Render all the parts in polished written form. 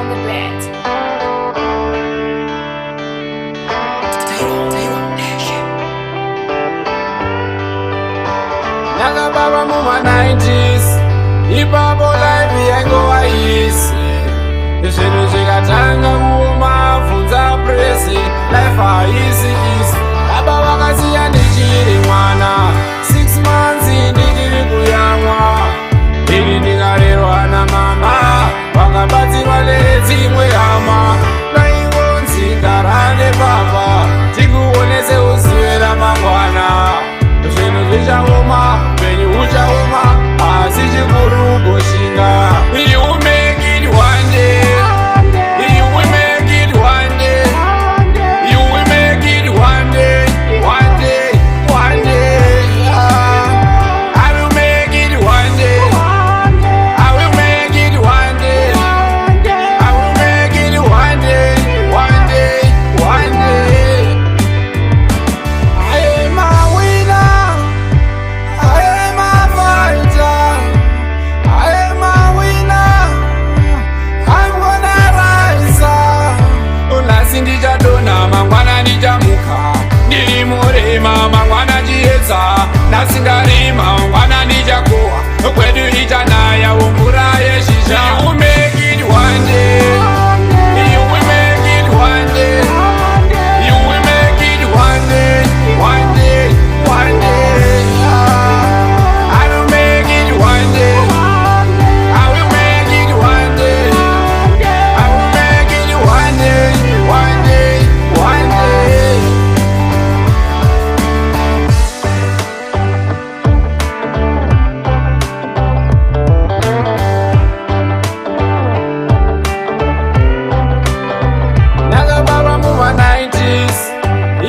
the bed. Nyaka baba muma 90s ipapo life yaingova easy. Zvinhu zvikatanga kuoma bvunza presi life haisi easy. Baba vakasiya ndichiri mwana 6 months ndichiri kuyamwa. Ini ndikarerwa namama vakabatsirwa nedzimwe hama. Ndaingonzi gara nebaba tikuonese uzive ramangwana. Zvinhu zvichaoma upenyu huchaoma asi chikuru kugoshinga. You make it one day. You will make it one day. You will make it one day. One day, one day. I will make it one day. I will make it one day. I will make it one day. One day, one day. I am a winner. I am a fighter. I am a winner. I'm gonna rise up. Unasi ndichadonha mangwana ndichamuka. Ndiri murema mangwana chiedza. Ndasingarima mangwana ndichakohwa. Kwedu ichanaya mvura yezhizha. You will make it one day. You will make it one day. You will make it one day. One day, one day. I will make it one day. I will make it one day. I will make it one day. One day, one day. Nyaka baba muma 90s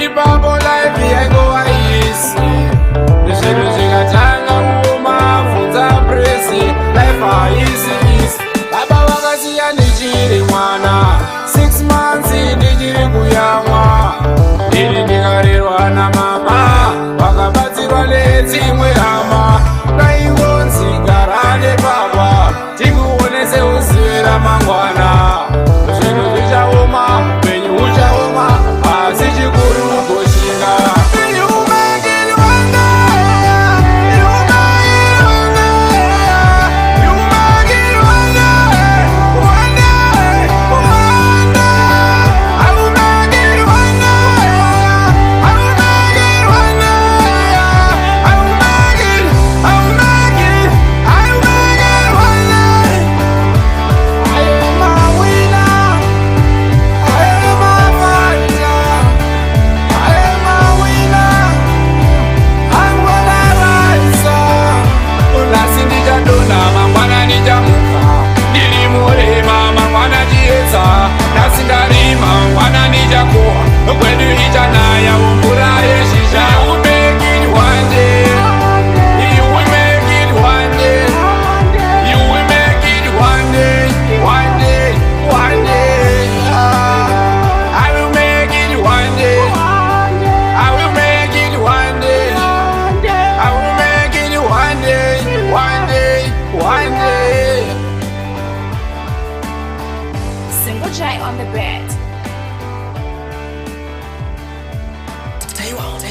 ipapo life yaingova easy. Zvinhu zvikatanga kuoma bvunza presi life haisi easy. Baba vakasiya ndichiri mwana 6 months ndichiri kuyamwa. Ini ndikarerwa namama vakabatsirwa nedzimwe hama. Ndaingonzi gara nebaba tikuonese uzive ramangwana. Zvinhu zvichaoma upenyu huchaoma asi chikuru kugoshinga. You make it one day. You make it one day. You make it one day. One day, one day. I will make it one day. I will make it one day. I will make it. I will make it. I will make it one day. I am a winner. I am a fighter. I am a winner. I'm gonna rise up. Unasi ndichadonha mangwana ndichamuka. Ndiri murema mangwana chiedza. Ndasingarima mangwana ndichakohwa. Kwedu ichanaya mvura yezhizha. You will make it one day. You will make it one day. You will make it one day. One day, one day. I will make it one day. I will make it one day. I will make it one day. One day, one day. Single J on the bed. Tell you what,